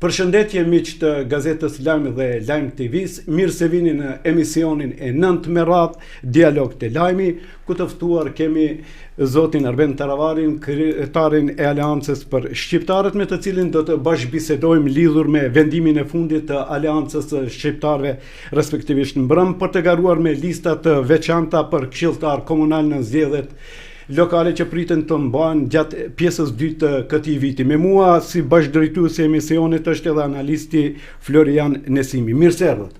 Përshëndetje miq të gazetës Lajm dhe Lajm TV-s, mirë se vini në emisionin e 9 me radh Dialog të Lajmi, ku të ftuar kemi zotin Arben Taravarin, kryetarin e Aleancës për Shqiptarët, me të cilin do të bashkëbisedojmë lidhur me vendimin e fundit të Aleancës së Shqiptarëve, respektivisht në Mbrëm, për të garuar me lista të veçanta për këshilltar komunal në zgjedhjet lokale që priten të mbahen gjatë pjesës dytë të këtij viti. Me mua si bashkëdrejtues i emisionit është edhe analisti Florian Nesimi. Mirë se erdhët.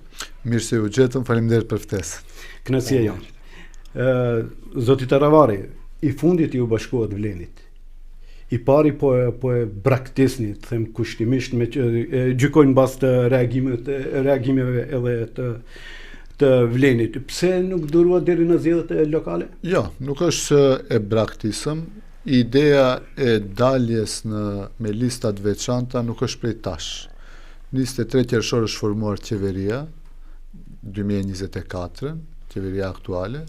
Mirë se u gjetëm, faleminderit për ftesën. Kënaqësia jon. Zoti Taravari, i fundit ju bashkohet Vlenit. I pari po e braktisni, të them kushtimisht, me që gjykojnë mbas të reagimeve edhe të Vlenit. Pse nuk durua deri në zgjedhjet lokale? Jo, nuk është se e braktisëm. Ideja e daljes me listat veçanta nuk është prej tash. 23 qershor është formuar qeveria 2024, qeveria aktuale,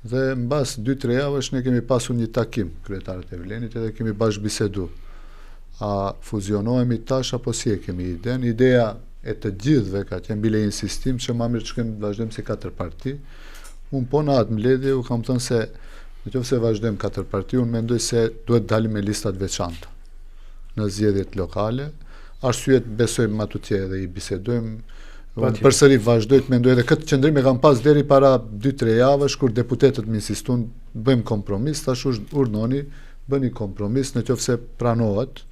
dhe mbas 2-3 javësh ne kemi pasur një takim kryetarët e Vlenit edhe kemi bashkëbisedu. A fuzionohemi tash apo si e kemi iden? Ideja e të gjithëve ka qenë bile insistim që ma mirë që kemë vazhdojmë si 4 parti. Unë po në atë mbledhje u kam thënë se në qoftë se vazhdojmë 4 parti, unë mendoj se duhet dalim me listat veçanta në zgjedhjet lokale. Arsyet besojmë atutje dhe i bisedojmë. Unë përsëri vazhdoj të mendoj edhe këtë qëndrim e kam pas deri para 2-3 javësh kur deputetët më insistun bëjmë kompromis, tash urdhoni bëni kompromis në qoftë se pranohet.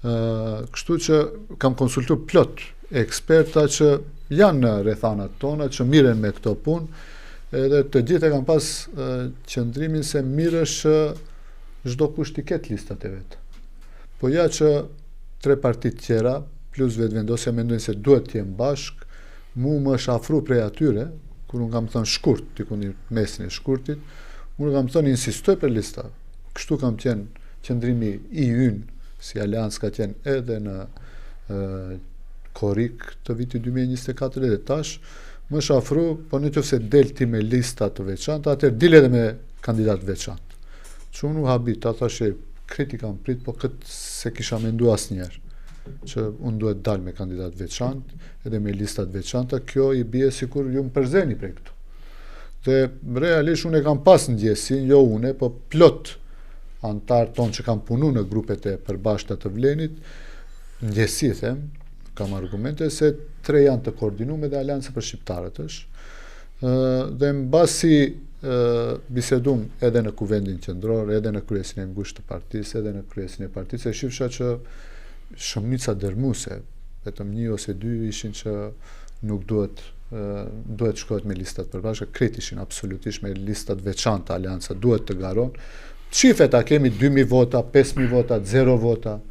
Kështu që kam konsultuar plot eksperta që janë në rrethanat tona, që miren me këto punë, edhe të gjithë e kam pas qëndrimin se mirë është çdo kush të ketë listat e vet. Po ja që 3 partit tjera plus vetvendosja mendojnë se duhet të jenë bashk, më është afru prej atyre, kur unë kam thënë shkurt, diku në mesin e shkurtit, unë kam thënë insistoj për lista. Kështu kam qenë qëndrimi i ynë si Aleancë ka qenë edhe në korik të vitit 2024 dhe tash, më shafru, po në qoftë se del ti me lista të veçanta, atër dil edhe me kandidat veçant. Që unë u habit, ata që kritika më prit, po këtë se kisha mendu asnjëherë, që unë duhet dal me kandidat veçant, edhe me listat veçanta, kjo i bie sikur ju më përzeni prej këtu. Dhe realisht unë e kam pas ndjesin, jo une, po plot antar ton që kam punu në grupet e përbashkëta të Vlenit, ndjesi them, kam argumente se 3 janë të koordinuar dhe Aleanca për Shqiptarët është. Dhe mbasi bisedum edhe në kuvendin qendror, edhe në kryesin e ngushtë të partisë, edhe në kryesin e partisë, e shifsha që shumica dërmuese, vetëm 1 ose 2 ishin që nuk duhet shkohet me listat përbashkëta, krejt ishin absolutisht me listat veçanta, Aleanca duhet të garon. Çifet a kemi 2000 vota, 5000 vota, 0 vota,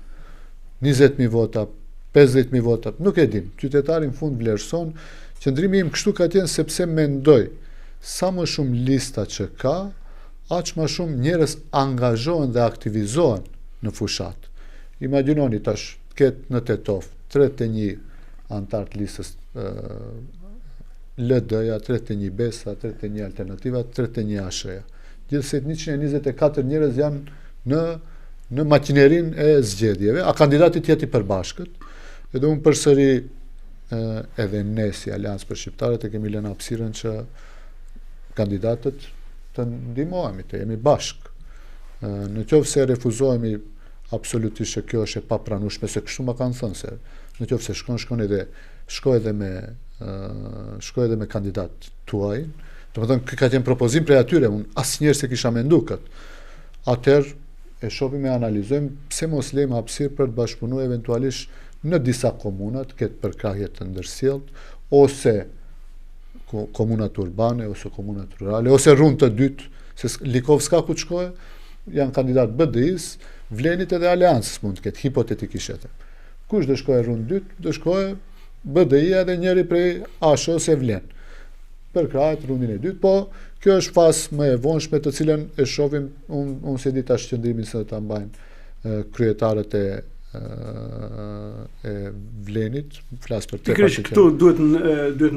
20000 vota, 50.000 vota, nuk e dim. Qytetari në fund vlerëson, qëndrimi im kështu ka qenë sepse mendoj sa më shumë lista që ka, aq më shumë njerëz angazhohen dhe aktivizohen në fushat. Imagjinoni tash ketë në Tetov 31 antar të listës LD-ja, 31 Besa, 31 Alternativa, 31 ASH-ja. Gjithsesi 124 njerëz janë në makinerin e zgjedhjeve, a kandidati tjetë i përbashkët. Edhe unë përsëri edhe ne si Aleancë për Shqiptarët e kemi lënë hapësirën që kandidatët të ndihmohemi, të jemi bashk. Në qoftë se refuzohemi absolutisht që kjo është e papranueshme, se kështu ma kanë thënë se në qoftë se shko edhe me kandidat tuaj, domethënë ka qenë propozim prej atyre, unë asnjëherë se kisha mendu këtë. Atëherë e shohim e analizojmë pse mos lejmë hapësirë për të bashkëpunuar eventualisht në disa komunat, këtë përkrahje të ndërsjellët, ose komunat urbane, ose komunat rurale, ose rrugë të dytë, se Likov s'ka ku të shkojë, janë kandidat BDI-s, Vlenit edhe Aleancës mund të ketë, hipotetikisht. Kush do shkojë rrugë dytë, do shkojë BDI-ja dhe njëri prej ASH ose Vlen. Përkrahet rrugën e dytë, po kjo është fasë më e vonshme të cilën e shohim, unë se di tash qëndrimin se ta mbajnë kryetarët e Vlenit, flas për pikërisht këtu duhet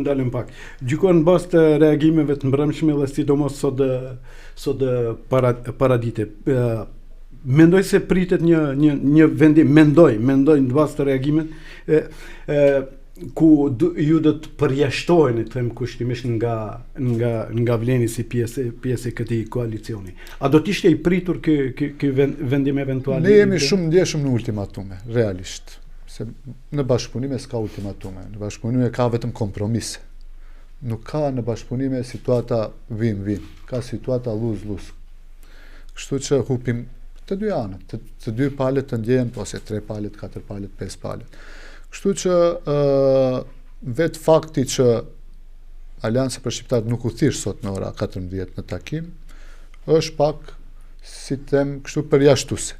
ndalem pak. Gjykon mbas të reagimeve të mbrëmshme dhe sidomos sot paradite. mendoj se pritet një vendim, mendoj në bazë të reagimet ku ju do të përjashtoheni, të them kushtimisht nga Vleni si pjesë e këtij koalicioni. A do të ishte i pritur ky vendim eventual? Ne jemi shumë ndjeshëm në ultimatume, realisht. Se në bashkëpunime s'ka ultimatume, në bashkëpunime ka vetëm kompromise. Nuk ka në bashkëpunime situata win-win, ka situata lose-lose. Kështu që hupim të dy anët, të dy palët të ndjehen, ose 3 palët, 4 palët, 5 palët. Kështu që vetë fakti që Alianca për Shqiptarët nuk u thirr sot në ora 14 në takim, është pak, si them, kështu përjashtuese.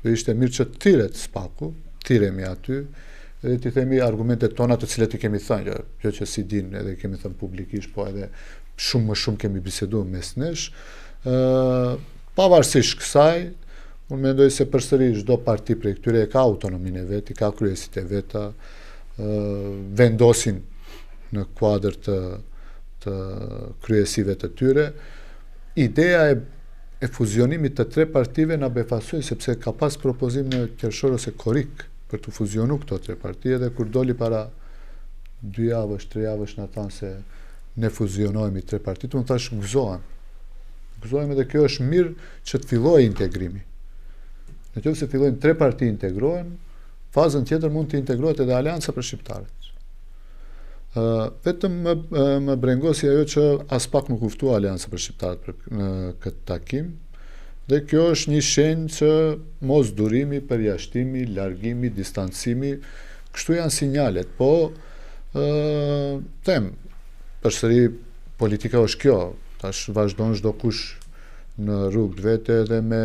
Dhe ishte mirë që thirret spaku, thirremi aty, edhe ti themi argumentet tona të cilat i kemi thënë, jo që si din, edhe kemi thënë publikisht, po edhe shumë më shumë kemi biseduar mes nesh. Pavarësisht kësaj, unë mendoj se përsëri çdo parti prej këtyre ka autonominë e vet, ka kryesit e veta, vendosin në kuadër të kryesive të tyre. Ideja e fuzionimit të 3 partive na befasoi, sepse ka pas propozim në qershor ose korrik për të fuzionu këto 3 parti, dhe kur doli para 2 javësh, 3 javësh na thanë se ne fuzionohemi 3 partit, unë thash gëzohem, dhe kjo është mirë që të fillojë integrimi. Në qoftë se fillojnë 3 parti integrohen, fazën tjetër mund të integrohet edhe Alianca për Shqiptarët. Vetëm më brengosi ajo që as pak nuk u ftua Alianca për Shqiptarët në këtë takim, dhe kjo është një shenjë që mos durimi, përjashtimi, largimi, distancimi, kështu janë sinjalet, po përsëri politika është kjo, tash vazhdon çdo kush në rrugë vete dhe me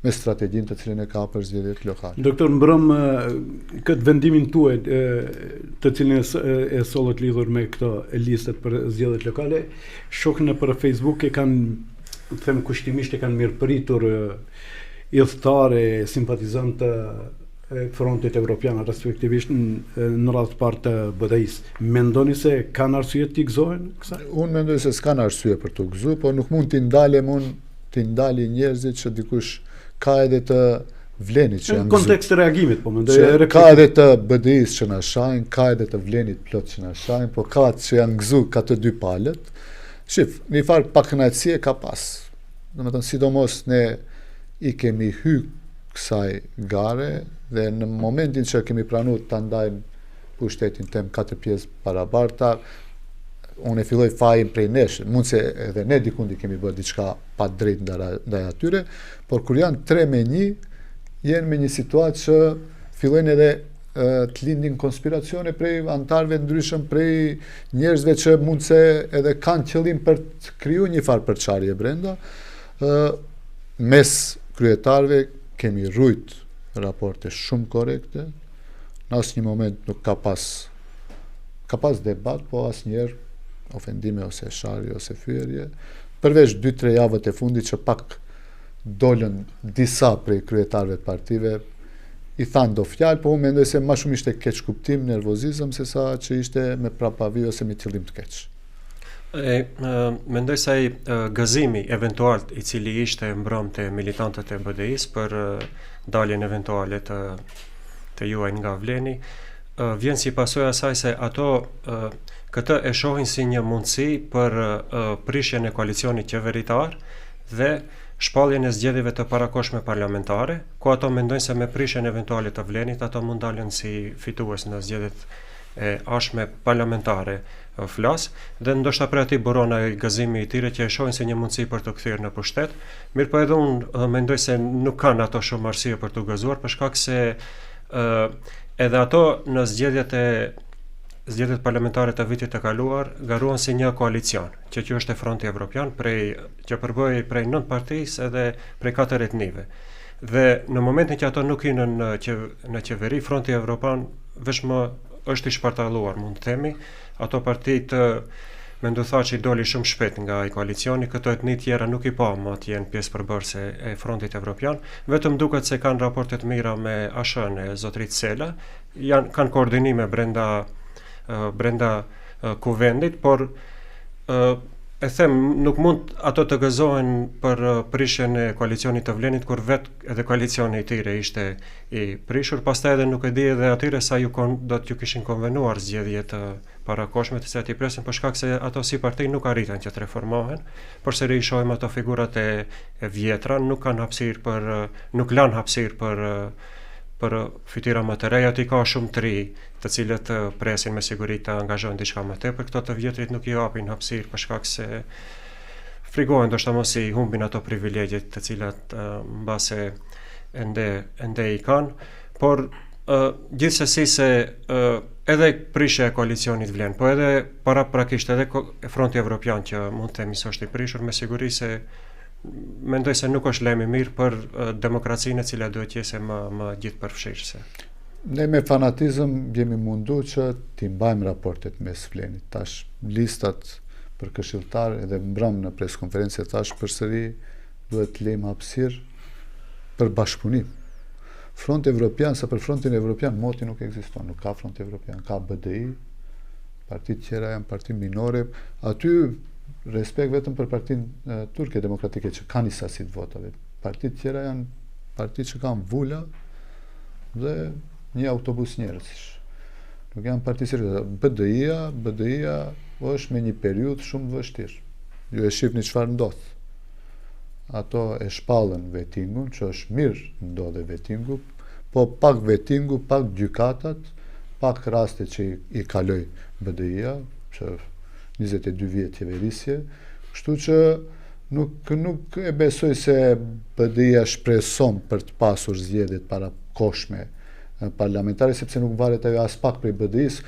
strategjinë të cilën e ka për zgjedhjet lokale. Doktor, mbrëm këtë vendimin tuaj, të cilin e sollët lidhur me këto listat për zgjedhjet lokale, shoh nëpër Facebook e kanë, të them kushtimisht, e kanë mirëpritur idhëtare, simpatizantë e Frontit Evropian, respektivisht në radhë të parë të BDI-s. Mendoni se kanë arsye të gëzohen kësaj? Unë mendoj se s'kanë arsye për të gëzuar, po nuk mund t'i ndali njerëzit që dikush ka edhe të Vlenit që janë në kontekst të reagimit, po mendoj. Ka edhe të BDI-s që na shajnë, ka edhe të Vlenit plot që na shajnë, po ka që janë gëzuar ka të 2 palët. Shif, një farë pakënaqësie ka pas. Domethënë, sidomos ne i kemi hyrë kësaj gare, dhe në momentin që kemi pranuar ta ndajmë pushtetin tem 4 pjesë barabarta, unë e filloj fajin prej nesh, mund se edhe ne dikundi kemi bërë diçka pa drejt ndaj atyre, por kur janë 3-1, jenë me një situatë që fillojnë edhe të lindin konspiracione prej antarëve ndryshëm, prej njerëzve që mund se edhe kanë qëllim për të kriju një farë përçarje brenda. Mes kryetarëve kemi rujt raporte shumë korekte, në asnjë moment nuk ka pas debat, po asnjëherë ofendime ose sharje ose fyerje, përveç 2-3 javët e fundit që pak dolën disa prej kryetarëve të partive, i thanë do fjalë, po unë mendoj se më shumë ishte keq kuptim, nervozizëm, se sa që ishte me prapavi ose me qëllim të keq. Mendoj se ai gëzimi eventual i cili ishte mbrëm te militantët e BDI-s për daljen eventuale të juaj nga Vleni, vjen si pasojë asaj se ato këtë e shohin si një mundësi për prishjen e koalicionit qeveritar dhe shpalljen e zgjedhjeve të parakohshme parlamentare, ku ato mendojnë se me prishjen eventuale të Vlenit ato mund dalën si fitues në zgjedhjet e ardhshme parlamentare flas, dhe ndoshta për aty buron ai gëzimi i tyre që e shohin si një mundësi për të kthyer në pushtet. Mirë, po edhe unë mendoj se nuk kanë ato shumë arsye për të gëzuar, për shkak se edhe ato në zgjedhjet parlamentare të vitit të kaluar garuan si një koalicion, që kjo është e Fronti Evropian, që përbëhej prej 9 partisë edhe prej 4 etnive. Dhe në momentin që ato nuk hinë në qeveri, Fronti Evropian vetëm është i shpartalluar, mund të themi. Ato partitë mendoj që i doli shumë shpejt nga ai koalicioni, këto etni tjera nuk i pa më të jenë pjesë përbërëse e Frontit Evropian, vetëm duket se kanë raporte të mira me ASH-n e zotrit Sela, kanë koordinime brenda kuvendit, por e them, nuk mund ato të gëzohen për prishjen e koalicionit të Vlenit, kur vetë edhe koalicioni i tyre ishte i prishur, pastaj edhe nuk e di edhe atyre sa do t'ju kishin konvenuar zgjedhjet të parakoshme të cilat i presin, për shkak se ato si parti nuk arritën që të reformohen, përsëri i shohim ato figurat e vjetra, nuk lanë hapësirë për fytyra më të reja, i ka shumë të ri, të cilët presin me siguri të angazhojnë diçka më tepër, këto të vjetrit nuk i japin hapësirë për shkak se frigohen ndoshta mos i humbin ato privilegjet të cilat mbase ende i kanë, por gjithsesi se edhe prishja e koalicionit vlen, po edhe paraprakisht edhe Fronti Evropian që mund të themi se është i prishur, me siguri se mendoj se nuk është lajm i mirë për demokracinë e cila duhet të jetë më gjithëpërfshirëse. Ne me fanatizëm jemi mundu që t'i mbajmë raportet mes Vlenit. Tash listat për këshilltar edhe mbrëm në preskonferencë tash përsëri duhet të lejmë hapësirë për bashkëpunim. Fronti Evropian, sa për Frontin Evropian moti nuk ekziston, nuk ka Front Evropian, ka BDI, partitë tjera janë parti minore, aty respekt vetëm për partinë turke demokratike që kanë një sasi të votave. Partitë tjera janë partitë që kanë vula dhe një autobus njerëzish. Nuk janë parti serioze. BDI-a është me një periudhë shumë të vështirë. Ju e shihni çfarë ndodh. Ato e shpallën vettingun, që është mirë ndodhe vettingu, po pak vettingu, pak gjykatat, pak raste që i kaloi BDI-a, që 22 vjet qeverisje, kështu që nuk e besoj se BDI-a shpreson për të pasur zgjedhjet parakoshme parlamentare, sepse nuk varet ajo as pak prej BDI-s,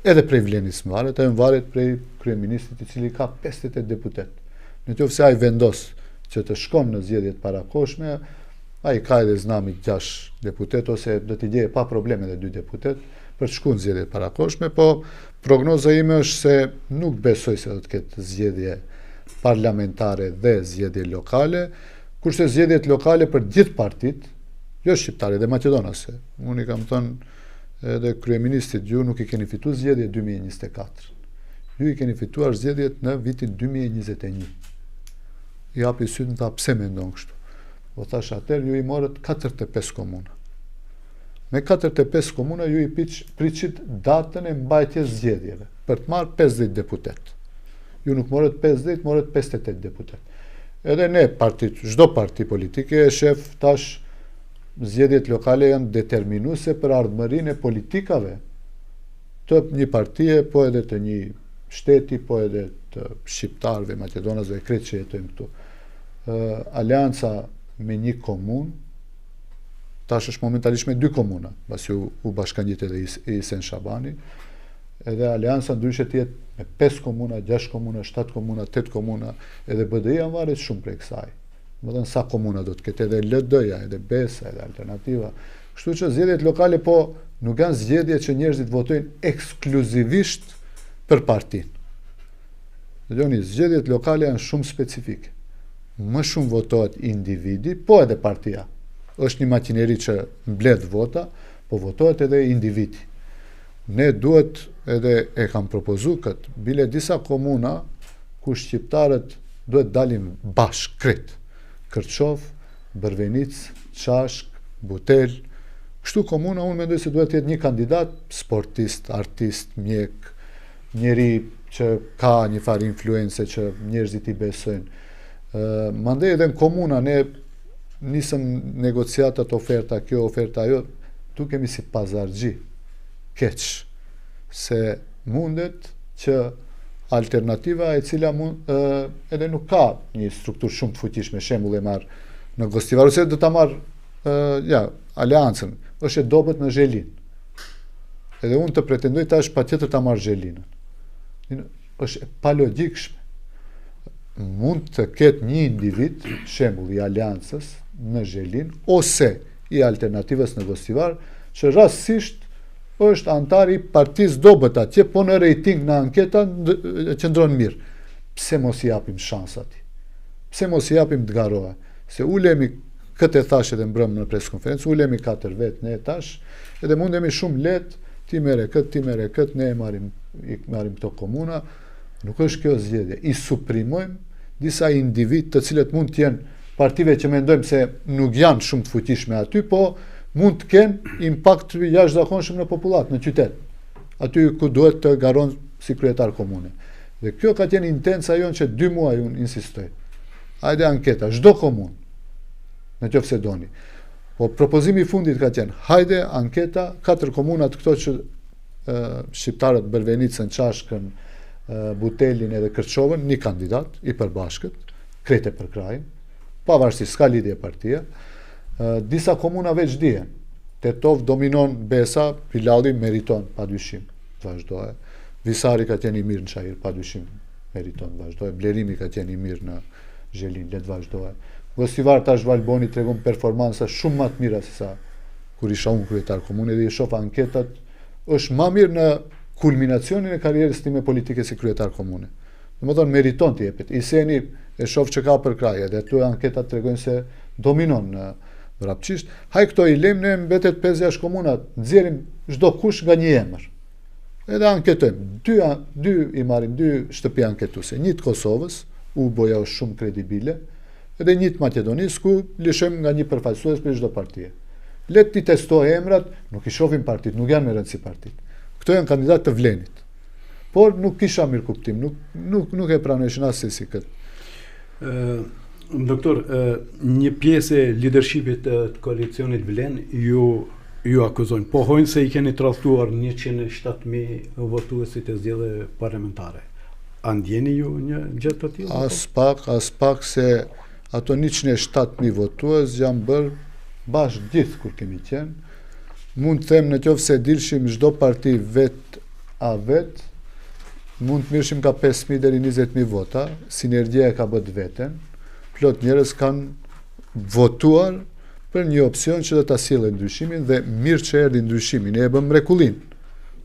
edhe prej Vlenis më varet, ajo varet prej kryeministrit i cili ka 58 deputet. Në qoftë se ai vendos që të shkon në zgjedhjet parakoshme, ai ka edhe znami 6 deputet, ose do t'i gjeje pa probleme edhe 2 deputet për të shkuar në zgjedhjet parakoshme, po prognoza ime është se nuk besoj se do të ketë zgjedhje parlamentare dhe zgjedhje lokale, kurse zgjedhjet lokale për gjithë partitë, jo shqiptare dhe maqedonase. Unë i kam thënë edhe kryeministit, ju nuk i keni fituar zgjedhjet 2024. Ju i keni fituar zgjedhjet në vitin 2021. I hapi sytë në ta pse mendon kështu. Po thash atëherë ju i morët 45 komuna. Me 45 komuna ju i priçit datën e mbajtjes zgjedhjeve për të marrë 50 deputet. Ju nuk morët 50, morët 58 deputet. Edhe ne çdo parti politike e shef tash zgjedhjet lokale janë determinuese për ardhmërinë e politikave të një partie, po edhe të një shteti, po edhe të shqiptarëve, maqedonasve, krejt që jetojmë këtu. Aleanca me një komunë, tash është momentalisht me 2 komuna, pasi u bashkangjit edhe Isen Shabani, edhe aleanca ndryshe të jetë me 5 komuna, 6 komuna, 7 komuna, 8 komuna, edhe BDI-a varet shumë prej kësaj. Më thënë sa komuna do të ketë, edhe LD-ja, edhe BESA, edhe Alternativa. Kështu që zgjedhjet lokale po nuk janë zgjedhje që njerëzit votojnë ekskluzivisht për partinë. Dëgjoni, zgjedhjet lokale janë shumë specifike. Më shumë votohet individi, po edhe partia. Është një makineri që mbledh vota, po votohet edhe individi. Ne duhet, edhe e kam propozu këtë, bile disa komuna ku shqiptarët duhet dalin bashkë krejt. Kërçov, Bërvenic, Çashk, Butel. Kështu komuna unë mendoj se duhet të jetë një kandidat, sportist, artist, mjek, njeri që ka një farë influence që njerëzit i besojnë. Mandej edhe në komuna ne nisëm negociatat, oferta kjo, oferta ajo, tu kemi si pazargji, keq, se mundet që Alternativa e cila edhe nuk ka një strukturë shumë të fuqishme, shembull e marr në Gostivar, ose do ta marr aleancën, është e dobët në Zhelin. Edhe unë të pretendoj tash patjetër ta marr Zhelinën. Është pa logjikshme. Mund të ketë një individ, shembull i aleancës në Zhelin, ose i Alternativës në Gostivar, që rastësisht është antar i partisë dobët atje, po në rating në anketa qëndron mirë. Pse mos i japim shans atij? Pse mos i japim të garoa? Se ulemi, këtë e thash edhe mbrëm në preskonferencë, ulemi 4 vetë ne tash, edhe mundemi shumë lehtë ti merre këtë, ne i marrim këto komuna, Nuk është kjo zgjedhje. I suprimojmë disa individ të cilët mund të jenë partive që mendojmë se nuk janë shumë të fuqishme aty, po mund të kenë impakt jashtëzakonshëm në popullat, në qytet. Aty ku duhet të garon si kryetar komune. Dhe kjo ka qenë intenca jonë që 2 muaj unë insistoj. Hajde anketa, çdo komunë, në qoftë se doni. Po propozimi i fundit ka qenë, hajde anketa 4 komunat këto që shqiptarët Bërvenicën, Çashkën, Butelin edhe Kërçovën, një kandidat i përbashkët, krete për krajin, pavarësisht s'ka lidhje partia. Disa komuna veç dihen. Tetov dominon Besa, Pilalli meriton padyshim, vazhdoje. Visari ka qenë i mirë në Çajër, padyshim meriton, vazhdoje. Blerimi ka qenë i mirë në Zhelin, let vazhdoje. Gostivar tash Valboni tregon performanca shumë më të mira se sa kur isha unë kryetar komune dhe i shoh anketat, është më mirë në kulminacionin e karrierës time politike si kryetar komune. Domethënë meriton të jepet. Iseni e shoh që ka për kraj, edhe aty anketat tregojnë se dominon në vrapçisht. Haj këto i lëm ne mbetet 5-6 komuna, nxjerrim çdo kush nga një emër. Edhe anketojmë. Dy i marrim 2 shtëpi anketuese, një të Kosovës, u boja është shumë kredibile, edhe një të Maqedonisë ku lëshojmë nga një përfaqësues për çdo partie. Le të testoj emrat, nuk i shohim partit, nuk janë me rëndësi partit. Këto janë kandidatë të vlenit. Por nuk kisha mirë kuptim, nuk e pranojshin asesi këtë. Doktor, një pjesë e leadershipit të koalicionit Vlen ju akuzojnë, pohojnë se i keni tradhtuar 107.000 votuesit e zgjedhjeve parlamentare. A ndjeni ju një gjë të tillë? As pak se ato 107.000 votues janë bërë bashkë gjithë kur kemi qenë. Mund të them në qoftë se dilshim çdo parti vet a vet, mund të mirëshim ka 5.000 deri 20.000 vota, sinergjia e ka bët veten. Plot njerëz kanë votuar për një opsion që do ta sjellë ndryshimin dhe mirë që erdhi ndryshimi, ne e bëm mrekullin.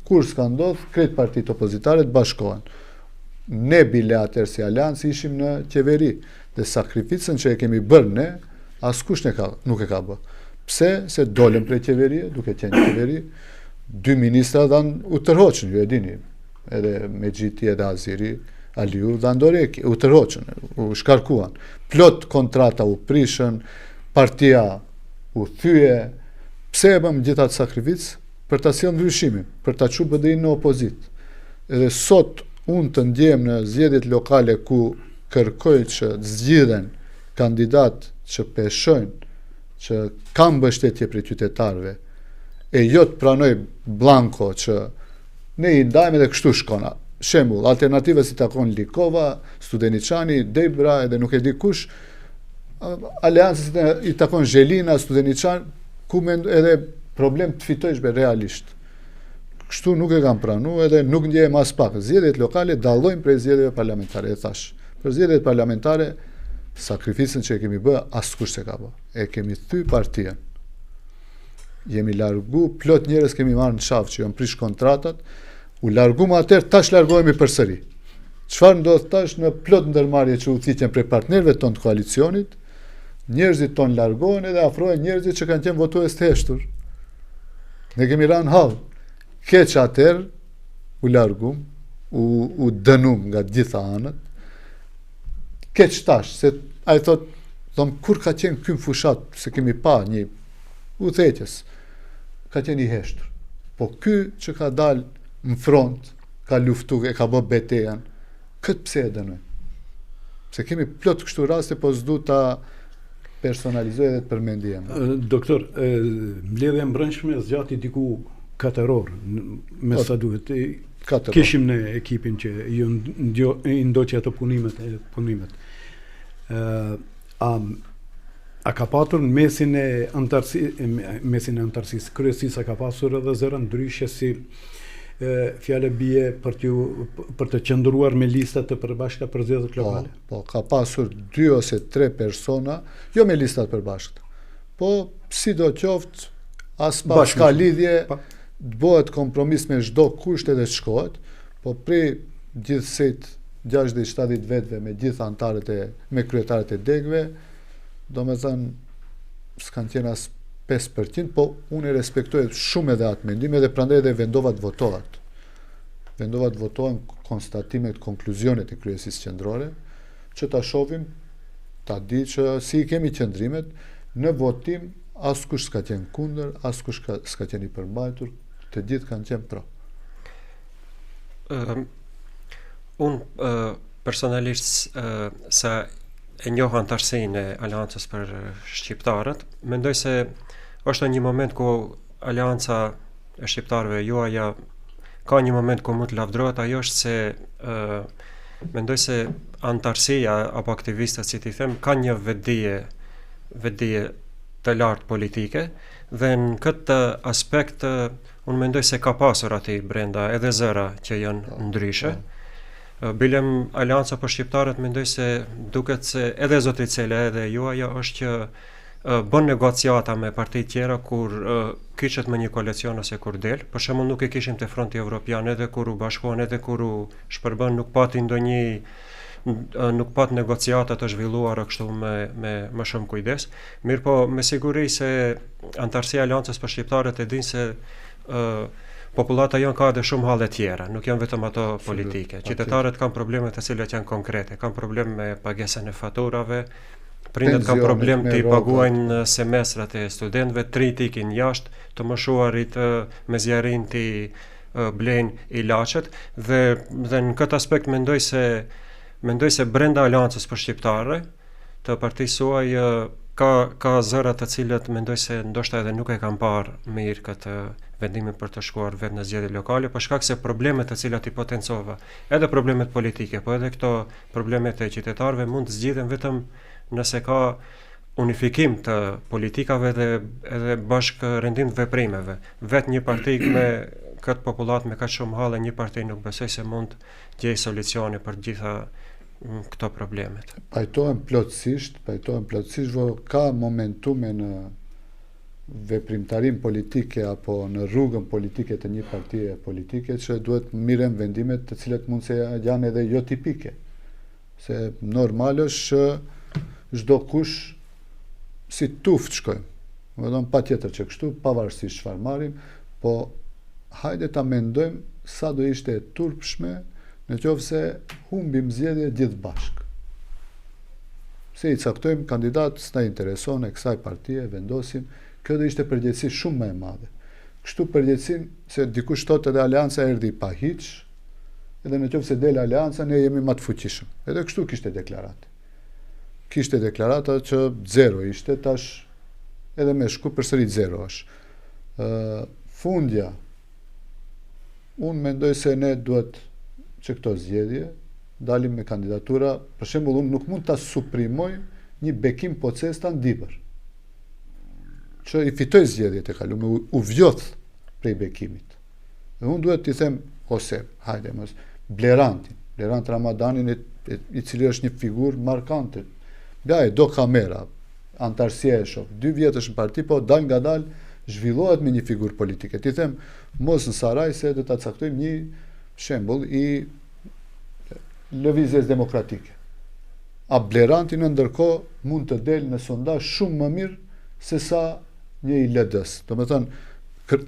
Kur s'ka ndodhur, krejt partitë opozitare të bashkohen. Ne bile atëherë si aleancë ishim në qeveri dhe sakrificën që e kemi bërë ne, askush nuk e ka bërë. Pse? Se dolem prej qeverie, duke qenë qeveri, 2 ministra dhanë u tërhoqën, ju e dini, edhe Mexhiti edhe Aziri, Aliu dhe Andoreki, u tërhoqën, u shkarkuan. Plot kontrata u prishën, partia u thyje. Pse e bëm gjithë atë sakrificë? Për ta sjellë ndryshimin, për ta çuar BDI-n në opozit. Edhe sot unë të ndjem në zgjedhjet lokale ku kërkoj që të zgjidhen kandidat që peshojnë, që kanë mbështetje prej qytetarëve, e jo të pranoj blanko që ne i ndajmë dhe kështu shkona. Shembull, alternativa si takon Likova, Studeniçani, Debra edhe nuk e di kush, aleanca si i takon Zhelina, Studeniçan, ku edhe problem të fitojsh realisht. Kështu nuk e kam pranuar edhe nuk ndjehem as pak. Zgjedhjet lokale dallojnë prej zgjedhjeve parlamentare, e thash. Për zgjedhjet parlamentare sakrificën që e kemi bë, askush se ka bë. E kemi thy partien. Jemi largu, plot njerëz kemi marrë në shaf që janë prish kontratat, u largu më atëherë, tash largohemi përsëri. Çfarë ndodh tash në plot ndërmarrje që u thiqen prej partnerëve tonë të koalicionit, njerëzit tonë largohen edhe afrohen njerëzit që kanë qenë votues të heshtur. Ne kemi rënë hall. Keq atëherë u largum, u dënum nga gjitha anët. Keq tash, se ai thom kur ka qenë ky fushat, se kemi pa një udhëheqës, ka qenë i heshtur. Po ky që ka dalë në front, ka luftu, e ka bë betejën, këtë pse e dënoj? Se kemi plot kështu raste, po s'du ta personalizoj edhe të përmendi emra. Doktor, mbledhja e mbrëmshme zgjati diku 4 orë, me sa duhet. Kishim në ekipin që ju ndoqi ato punimet. A ka patur në mesin e antarësisë, kryesisë a ka pasur edhe zëra ndryshe si fjale bie për të qëndruar me listat të përbashkëta për zgjedhjet lokale? Po, ka pasur 2 ose 3 persona, jo me listat përbashkëta. Po, sidoqoftë, as pas ka lidhje, të bëhet kompromis me çdo kusht edhe të shkohet, po prej gjithsejt 60-70 vetëve me gjithë antarët me kryetarët e degëve, domethënë s'kan qenë as 5%, po unë e respektoj shumë edhe atë mendim, edhe prandaj edhe vendova të votohen konstatimet, konkluzionet e kryesisë qendrore, që ta shohim, ta di që si i kemi qendrimet, në votim askush s'ka qenë kundër, askush s'ka qenë i përmbajtur, të gjithë kanë qenë pro. Unë personalisht sa e njoh antarësinë e Aleancës për shqiptarët, mendoj se është një moment ku Aleanca e shqiptarëve juaja ka një moment ku mund të lavdrohet, ajo është se mendoj se antarësia apo aktivistët, si ti them, kanë një vetdije të lartë politike, dhe në këtë aspekt unë mendoj se ka pasur aty brenda edhe zëra që janë ndryshe. Bilem Aleanca për shqiptarët mendoj se duket se edhe zotri Cele edhe juaja është që bën negociata me parti tjera kur kishet me një koalicion ose kur del. Për shembull nuk e kishim te Fronti Evropian, edhe kur u bashkuan, edhe kur u shpërbën, nuk pat negociata të zhvilluara kështu me më shumë kujdes. Mirë po, me siguri se antarësia e Aleancës për shqiptarët e din se popullata jonë ka edhe shumë halle tjera, nuk janë vetëm ato politike. Qytetarët kanë probleme të cilat janë konkrete, kanë problem me pagesën e faturave, prindët kanë problem të i paguajnë semestrat e studentëve, të rinjt ikin jashtë, të moshuarit me zjarrin të blejnë ilaçet, dhe në këtë aspekt mendoj se brenda Aleancës për shqiptarë të partisë suaj ka zëra të cilët mendoj se ndoshta edhe nuk e kanë parë mirë këtë vendimin për të shkuar vetë në zgjedhje lokale, për shkak se problemet të cilat i potencova, edhe problemet politike, po edhe këto problemet e qytetarëve mund të zgjidhen vetëm nëse ka unifikim të politikave dhe edhe bashkë rendim të veprimeve. Vetë një parti me këtë popullat me kaq shumë halle, një parti nuk besoj se mund të gjejë solucione për gjitha këto problemet. Pajtohem plotësisht, ka momentume në veprimtarim politike apo në rrugën politike të një partie politike që duhet miren vendimet të cilat mund se janë edhe jo tipike. Se normal është që çdo kush si tuft shkojmë. Vetëm patjetër që kështu, pavarësisht çfarë marrim, po hajde ta mendojmë sa do ishte e turpshme në qoftë se humbim zgjedhje gjithë bashkë. Se i caktojmë kandidat s'na intereson e kësaj partie, vendosim, kjo do ishte përgjegjësi shumë më e madhe. Kështu përgjegjësin se dikush thotë edhe Aleanca erdhi pa hiç, edhe në qoftë se del Aleanca ne jemi më të fuqishëm. Edhe kështu kishte deklaratë. Kishte deklarata që zero ishte, tash edhe me shku përsëri zero është. Fundja, unë mendoj se ne duhet që këto zgjedhje dalim me kandidatura, për shembull unë nuk mund ta suprimoj një bekim Pocesta Ndibër, që i fitoj zgjedhjet e kalume, u vjoth prej bekimit. Dhe unë duhet t'i them, ose, hajde mos, Blerant Ramadanin, i cili është një figurë markante. Bjaje, do kamera, antarësia e shoh, 2 vjetësh në parti, po dal nga dal zhvillohet me një figurë politike. T'i them, mos në Saraj se do ta caktojmë një shembull i lëvizjes demokratike. A Bleranti në ndërkohë mund të del në sondazh shumë më mirë se sa një i LDS. Do me thënë,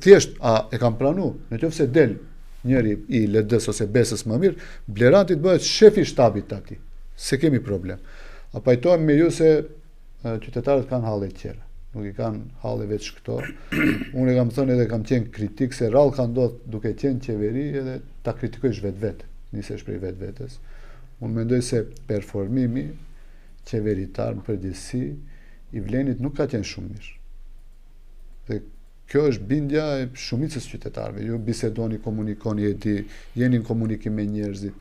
thjesht a e kam pranu, në qoftë se del njëri i LDS ose Besës më mirë, Bleranti të bëhet shefi shtabit të ati. Se kemi problem. A pajtojmë me ju se qytetarët kanë halle tjera. Nuk i kanë halle veç këto. Unë e kam thënë edhe kam qenë kritik se rrallë ka ndodhur duke qenë qeveri edhe ta kritikojsh vetë. Nisesh prej vetvetes. Unë mendoj se performimi qeveritar në përgjithësi i Vlenit nuk ka qenë shumë mirë. Dhe kjo është bindja e shumicës qytetarëve. Ju bisedoni, komunikoni, jeni në komunikim me njerëzit.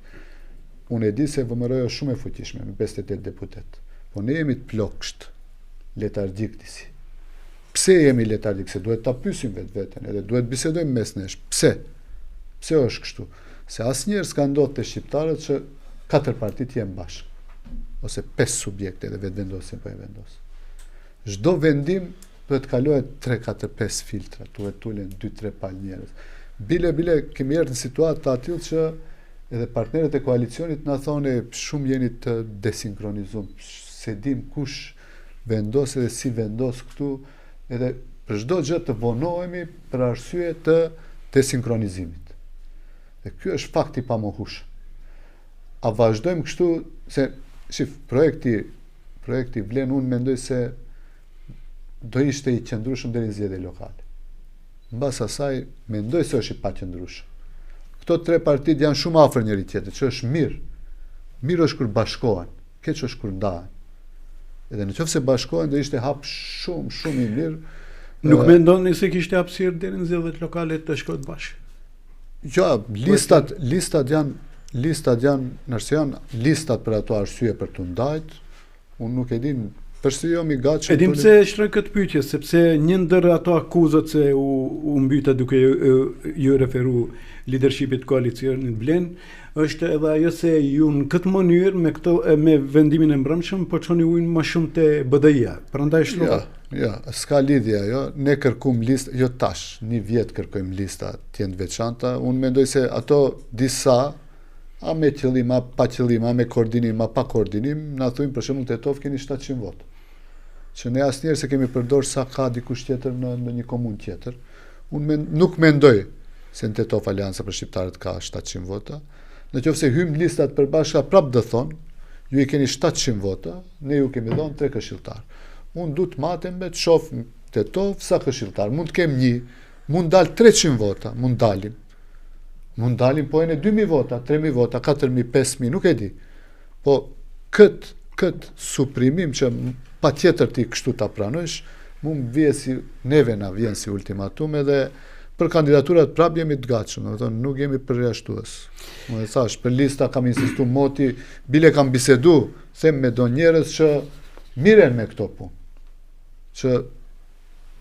Unë e di se VMRO është shumë e fuqishme me 58 deputet. Po ne jemi të plokësht, letargjik disi. Pse jemi letargjik? Se duhet ta pyesim vetveten, edhe duhet bisedojmë mes nesh. Pse? Pse është kështu? Se asnjëherë s'ka ndodhur te shqiptarët që 4 partit jenë bashkë, ose 5 subjekte dhe vetë vendosin po e vendos. Çdo vendim duhet kalohet 3-4-5 filtra, duhet tulen 2-3 palë njerëz. Bile kemi erdhur në situatë të tillë që edhe partnerët e koalicionit na thonë shumë jeni të desinkronizum, se dim kush vendos edhe si vendos këtu, edhe për çdo gjë të vonohemi për arsye të desinkronizimit. Dhe ky është fakti pamohueshëm. a vazhdojmë kështu, se shif, projekti Vlen, unë mendoj se do ishte i qëndrueshëm deri në zgjedhje lokale. Mbas asaj mendoj se është i paqëndrueshëm. Këto tre partitë janë shumë afër njëri tjetrit, që është mirë. Mirë është kur bashkohen, keq është kur ndahen. Edhe nëse bashkohen do ishte hap shumë i mirë. Nuk mendoni se kishte hapësirë deri në zgjedhjet lokale të shkohet bashkë? Jo, listat janë, nëse janë listat për ato arsye për të ndajt, unë nuk e din, përse jo mi gatshëm. E dim pse shtrej këtë pyetje, sepse një ndër ato akuzat se u mbyta duke ju referu leadershipit koalicionit Vlen, është edhe ajo se ju në këtë mënyrë me vendimin e mbrëmshëm po çoni ujin më shumë te BDI-a. Prandaj shtrohet. Ja, s'ka lidhje ajo. Ne kërkojm listë, jo tash, një vjet kërkojm lista të jenë veçanta. Unë mendoj se ato disa, a me qëllim, a pa qëllim, a me koordinim, a pa koordinim, na thujnë për shembull Tetov keni 700 votë. Që ne asnjëherë se kemi përdorur sa ka dikush tjetër në një komunë tjetër. Unë nuk mendoj se në Tetov Alianca për shqiptarët ka 700 vota. Nëse hym listat përbashkëta prap do thonë, ju i keni 700 vota, ne ju kemi dhënë 3 këshilltar. Unë du të matem me të shoh Tetov sa këshilltar. Mund të kem 1, mund dal 300 vota, mund dalim po e në 2000 vota, 3000 vota, 4000, 5000, nuk e di. Po këtë suprimim që pa tjetër ti kështu ta pranojsh, mund vjen si neve na vjen si ultimatum, edhe për kandidaturat prap jemi të gatshëm, domethënë nuk jemi përjashtues. Unë thash, për lista kam insistuar moti, bile kam bisedu, them me do njerëz që miren me këto punë. Që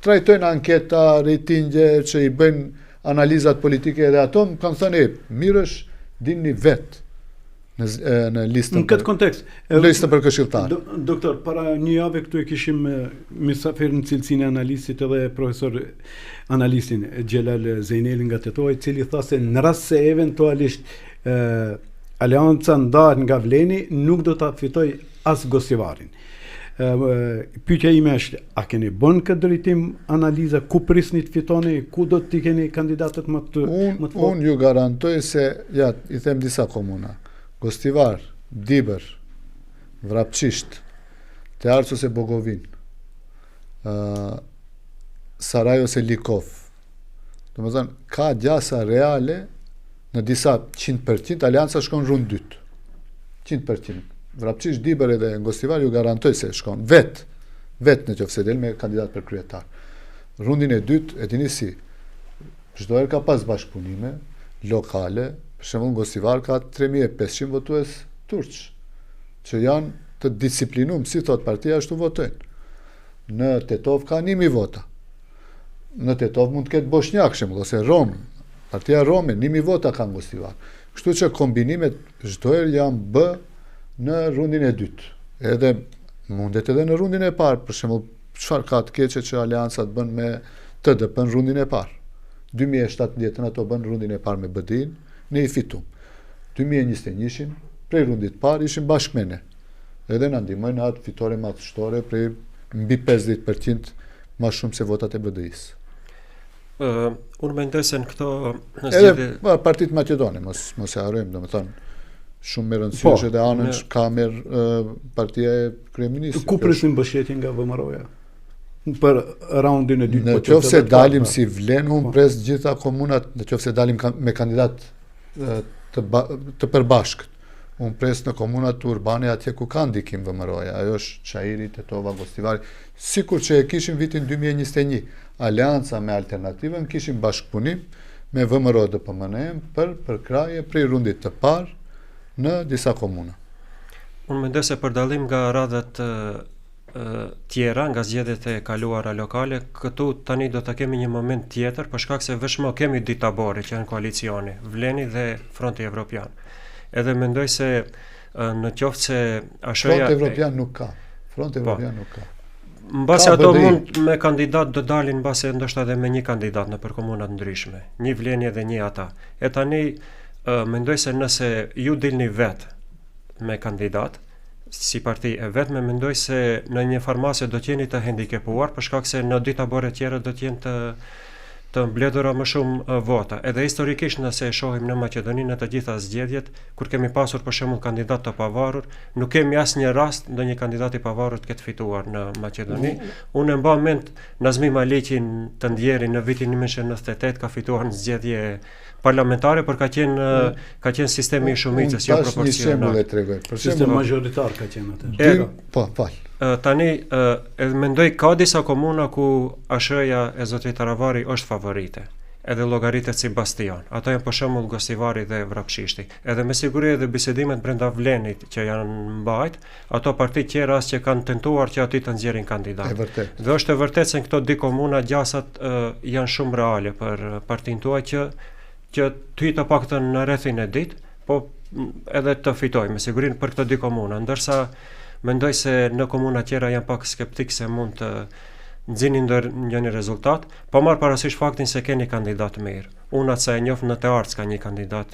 trajtojnë anketa, rejtingje, që i bëjnë analizat politike, edhe ato më kanë thënë, mirësh, dinni vetë në listën. Në këtë kontekst, listën për këshilltar. Doktor, para një jave këtu e kishim mysafir në cilësinë e analistit edhe profesor analistin Xhelal Zejneli nga Tetova, i cili tha se në rast se eventualisht Alianca ndahet nga Vleni, nuk do ta fitoj as Gosivarin. Pyetja ime është, a keni bën këtë drejtim analiza, ku prisni të fitoni, ku do t'i keni kandidatët më të fortë? Unë ju garantoj se, ja, i them disa komuna, Gostivar, Dibër, Vrapçisht, Tearc ose Bogovin, Saraj ose Likov. Domethënë, ka gjasa reale në disa 100%, Alianca shkon rund 2. 100%. Vrapçisht, Dibër edhe Gostivar ju garantoj se shkon vet në qofse del me kandidat për kryetar. Rundin e dytë, e dini si, çdo herë ka pas bashkëpunime lokale. Për shembull, Gostivar ka 3500 votues turq, që janë të disiplinuar, si thot partia, ashtu votojnë. Në Tetov ka 1000 vota. Në Tetov mund të ketë bosnjak, shembull, ose rom. Partia Rome 1000 vota ka në Gostivar. Kështu që kombinimet çdo herë janë bë në rundin e dytë. Edhe mundet edhe në rundin e parë, për shembull, çfarë ka të keqe që Alianca të bën me TDP në rundin e parë. 2017 ato bën rundin e parë me BDI-n, ne i fitum. 2021-shin, prej rundit parë, ishim bashkë me ne. Edhe na ndihmojnë atë fitore madhështore prej mbi 50% ma shumë se votat e BDI-s. Unë mendoj se në këto... Edhe Partit Maqedoni, mos e harrojmë, domethënë, shumë me rëndësishme dhe anën ka merë partia e kryeministit. Ku presim mbështetjen nga VMRO-ja? Për raundin e dytë. Në qoftë se dalim si Vlen, unë pres gjitha komunat, në qoftë se dalim me kandidat të përbashkët. Unë pres në komunat urbane atje ku ka ndikim VMRO-ja, ajo është Çajiri, Tetova, Gostivari, sikur që e kishim vitin 2021. Alianca me alternativën kishim bashkëpunim me VMRO dhe PMN për përkraje prej rundit të parë në disa komuna. Unë mendoj se për dallim nga radhët tjera, nga zgjedhjet e kaluara lokale, këtu tani do të kemi një moment tjetër, për shkak se vetëm kemi dy tabore që janë koalicioni, Vleni dhe Fronti Evropian. Edhe mendoj se në qoftë se ashoja... Front Evropian nuk ka. Mbase ato mund me kandidat do dalin mbase ndoshta edhe me një kandidat në për komunat ndryshme, një Vleni dhe një ata. E tani mendoj se nëse ju dilni vetë me kandidat, si parti e vetme, mendoj se në një farmase do t'jeni të handikepuar, për shkak se në dy tabore tjera do t'jenë të mbledhura më shumë vota. Edhe historikisht nëse e shohim në Maqedoni në të gjitha zgjedhjet, kur kemi pasur për shembull kandidat të pavarur, nuk kemi asnjë rast ndonjë kandidat i pavarur të ketë fituar në Maqedoni. Unë e mbaj mend Nazmi Malikin të Ndjerin në vitin 1998 ka fituar në zgjedhje parlamentare, por ka qenë sistemi i shumicës, jo proporcional. Tash një shembull e tregoj. Për Sistem magjoritar ka qenë atë. Po, fal. Tani mendoj ka disa komuna ku ASH-ja e Zotrit Taravari është favorite, edhe llogaritet si bastion. Ato janë për shembull Gosivari dhe Vrapshishti. Edhe me siguri edhe bisedimet brenda Vlenit që janë mbajt, ato parti tjera që kanë tentuar që aty të nxjerrin kandidat. E vërtet. Dhe është e vërtet se në këto dy komuna gjasat janë shumë reale për partin tuaj që ty të paktën në rrethin e ditë, po edhe të fitoj me siguri për këto dy komuna, ndërsa mendoj se në komuna tjera janë pak skeptik se mund të nxinin ndonjë rezultat, po marr parasysh faktin se keni kandidat mirë. Unë atë sa e njoh në Tearc ka një kandidat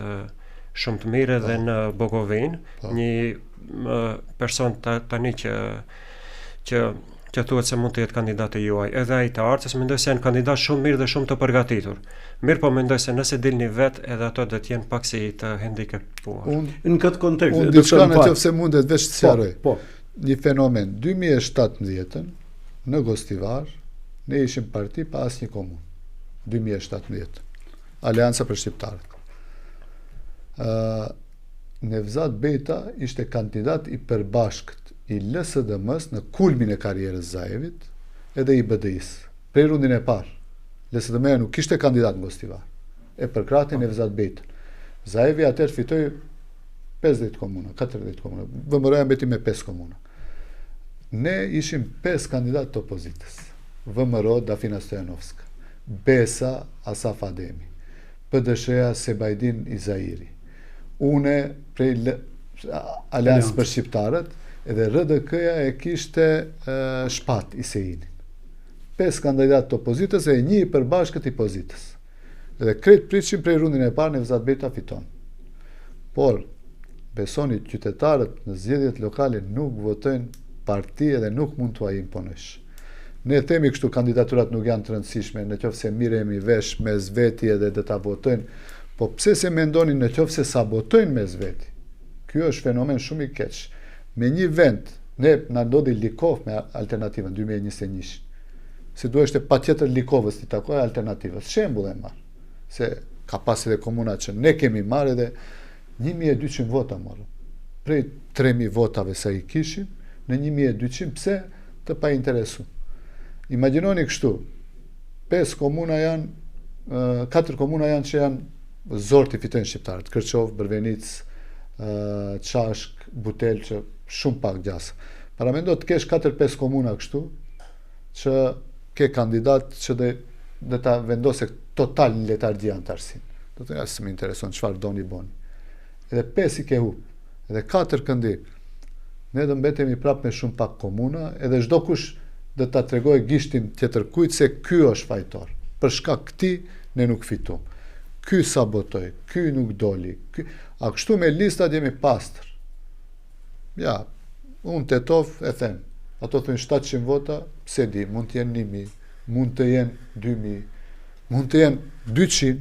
shumë të mirë edhe në Bogovin, një person tani që thuhet se mund të jetë kandidati juaj. Edhe ai të Arcës mendoj se janë kandidat shumë mirë dhe shumë të përgatitur. Mirë, po mendoj se nëse dilni vet, edhe ato do të jenë pak si të handicaptuar. Në këtë kontekst, unë diçka nëse mundet veç të sqaroj. Po. Një fenomen 2017 në Gostivar ne ishim parti pa asnjë komunë. 2017. Aleanca për shqiptarët. Nevzat Beta ishte kandidat i përbashkët i LSDM-s në kulmin e karrierës Zaevit edhe i BDI-s. Prej rundin e parë, LSDM-ja nuk kishte kandidat në Gostivar. E përkrahti Nevzat Betën. Zaevi atëherë fitoi 50 komuna, 40 komuna. VMR-ja mbeti me 5 komuna. Ne ishim 5 kandidat të opozitës. VMRO Dafina Stojanovska, Besa Asaf Ademi, PDSH-ja Sebajdin Izairi, une prej Aleancë për Shqiptarët, edhe RDK-ja e kishte Shpat Iseinin. 5 kandidat të opozitës e një i përbashkët i pozitës. Edhe krejt prishim prej rundin e parë Nevzat Beta fiton. Por, besoni qytetarët në zgjedhjet lokale nuk votojnë parti edhe nuk mund t'ua imponojsh. Ne themi kështu kandidaturat nuk janë të rëndësishme, në qoftë se miremi vesh mes veti edhe dhe ta votojnë, po pse se mendoni në qoftë se sabotojnë mes veti? Ky është fenomen shumë i keq. Me një vend, ne na ndodhi Likov me alternativën 2021. Si duheshte patjetër Likovës t'i takojë alternativës. Shembull e marr. Se ka pas edhe komuna që ne kemi marrë edhe 1200 vota morëm. Prej 3000 votave sa i kishim, në 1200 pse të pa interesu. Imagjinoni kështu, 4 komuna janë që janë zor të fitojnë shqiptarët, Kërçov, Bërvenic, Çashk, Butel, që shumë pak gjasë. Para mendo të kesh 4-5 komuna kështu, që ke kandidat që dhe ta vendose total në letargji antarësin. Do të jasë më intereson çfarë doni boni. Edhe 5 i ke hu, edhe 4 këndi. Ne do mbetemi prapë me shumë pak komuna, edhe çdo kush do ta tregoj gishtin tjetër kujt se ky është fajtor. Për shkak këtij ne nuk fitum. Ky sabotoi, ky nuk doli. A kështu me listat jemi pastër. Ja, unë Tetov e them. Ato thonë 700 vota, pse di, mund të jenë 1000, mund të jenë 2000, mund të jenë 200.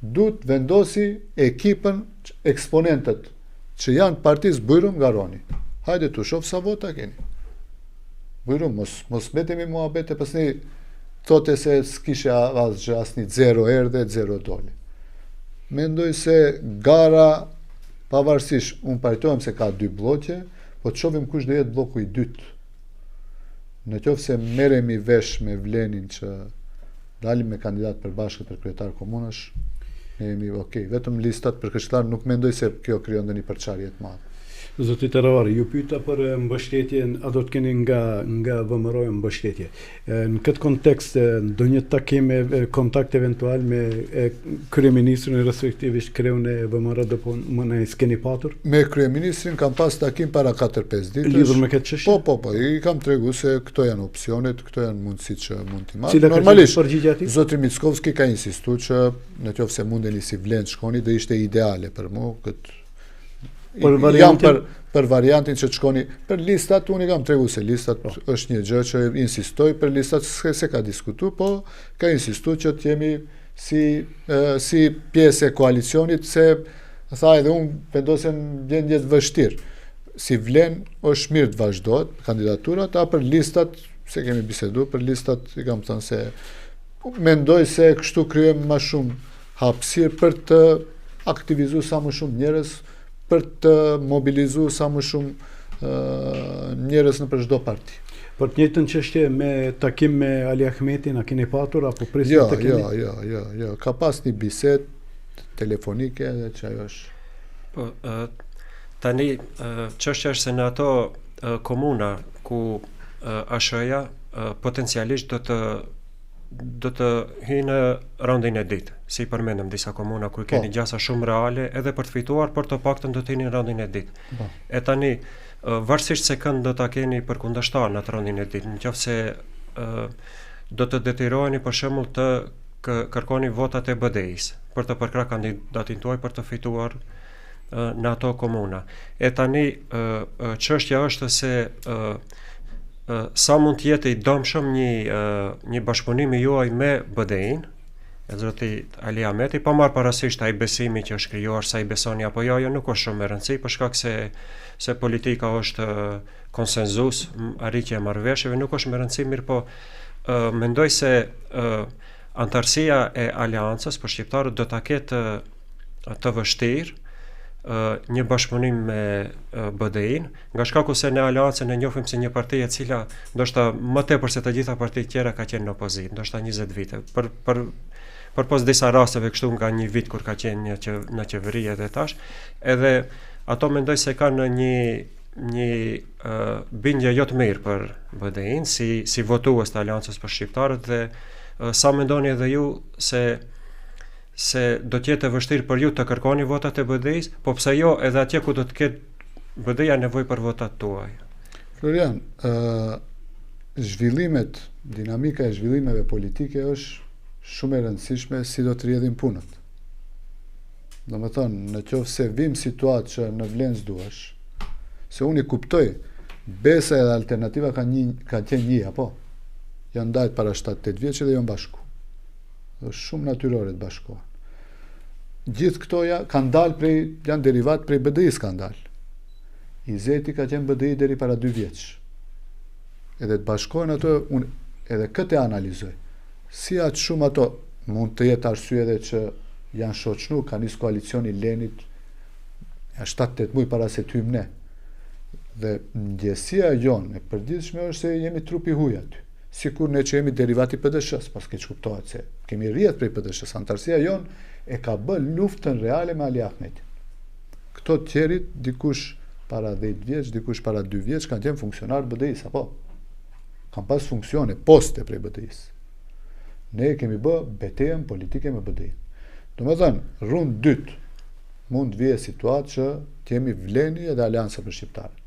Duhet vendosi ekipën eksponentët që janë partisë Bujrum Garoni. Hajde tu shoh sa vota keni. Bujrum, mos betemi muhabete, pasni thote se s'kishe asgjë, asnjë 0 erdhe, 0 doli. Mendoj se gara, pavarësisht, unë pajtohem se ka 2 blloqe, po të shohim kush do jetë bloku i dytë. Në qoftë se merremi vesh me Vlenin që dalim me kandidat përbashkët për kryetar komunash, ne jemi okay. Vetëm listat për këshillar nuk mendoj se kjo krijon ndonjë përçarje të madhe. Zoti Taravari, ju pyeta për mbështetjen, a do të keni nga VMRO mbështetje. Në këtë kontekst, ndonjë takim kontakt eventual me kryeministrin respektivisht kreun e VMRO do po më ne s'keni patur? Me kryeministrin kam pas takim para 4-5 ditësh. Lidhur me këtë çështje? Po, i kam treguar se këto janë opsionet, këto janë mundësitë që mund t'i marrë. Cila normalisht përgjigjja e tij? Zoti Mickovski ka insistuar që në qoftë se mundeni si Vlen shkoni, do ishte ideale për mua këtë për variantin që të shkoni për listat. Unë i kam tregu se listat është një gjë që insistoj për listat, se ka diskutu, po ka insistu që të jemi si pjesë e koalicionit, se tha edhe unë vendosem vjen jetë vështirë. Si vlen është mirë të vazhdojt kandidaturat, a për listat, se kemi bisedu, për listat i kam thënë se mendoj se kështu kryem ma shumë hapësirë për të aktivizu sa më shumë njerëz, për të mobilizu sa më shumë njerëz në për çdo parti. Për të njëjtën çështje me takim me Ali Ahmetin, a keni patur apo presim të keni? Jo. Ka pas një bisedë telefonike edhe që ajo është. Po, tani çështja është se në ato komuna ku ASH-ja potencialisht do të hyjë në raundin e dytë. Si përmendëm disa komuna ku keni gjasa shumë reale edhe për të fituar, por të paktën do të hyjnë në raundin e dytë. E tani varësisht se kënd do ta keni përkundërshtar në raundin e dytë, nëse do të detyroheni për shembull të kërkoni votat e BDI-s për të përkrahur kandidatin tuaj për të fituar në ato komuna. E tani çështja është se sa mund të jetë i dëmshëm një bashkëpunim i juaj me BDI-n, e zoti Ali Ahmeti, pa marrë parasysh ai besimi që është krijuar, sa i besoni apo jo, nuk është shumë e rëndësishme, për shkak se politika është konsenzus, arritje e marrëveshjeve, nuk është më rëndësishme, mirë po mendoj se antarësia e aleancës për shqiptarët do ta ketë të vështirë një bashkëpunim me BDI-n, nga shkaku se në aleancën e njohim si një parti e cila ndoshta më tepër se të gjitha partitë tjera ka qenë në opozitë, ndoshta 20 vite. Për pos disa rasteve kështu nga një vit kur ka qenë në qeveri edhe tash, edhe ato mendoj se kanë një bindje jo të mirë për BDI-n si votues të aleancës për shqiptarët, dhe sa mendoni edhe ju se do të jetë e vështirë për ju të kërkoni votat e BDI-s, po pse jo edhe atje ku do të ketë BDI-ja nevojë për votat tuaj. Florian, dinamika e zhvillimeve politike është shumë e rëndësishme si do të rrjedhin punët. Domethënë, në qoftë se vim situatë që në vlen s'duash, se unë i kuptoj, besa edhe alternativa ka qenë një, apo? Janë ndajt para 7-8 vjeç dhe janë bashku. Është shumë natyrore të bashkohen. Gjithë këto kanë dalë janë derivat prej BDI-s kanë dalë. Izeti ka qenë BDI deri para 2 vjeç. Edhe të bashkohen ato, unë edhe këtë e analizoj. Si atë shumë ato mund të jetë arsye edhe që janë shoqënu, ka nis koalicioni Lenit, ja 7-8 muaj para se t'hyjmë ne. Dhe ndjesia jonë e përditshme është se jemi trupi huaj aty. Sikur ne që jemi derivati PDSH-s, pas keq kuptohet se kemi rrjedh prej PDSH-s, antarësia jonë e ka bë luftën reale me Ali Ahmetin. Këto tjerit, dikush para 10 vjeç, dikush para 2 vjeç, kanë qenë funksionar BDI-s, apo? Kanë pas funksione, poste prej BDI-s. Ne kemi bë betejën politike me BDI-n. Domethënë, rrund dytë mund vije situatë që t'jemi vleni edhe aleansa për shqiptarët.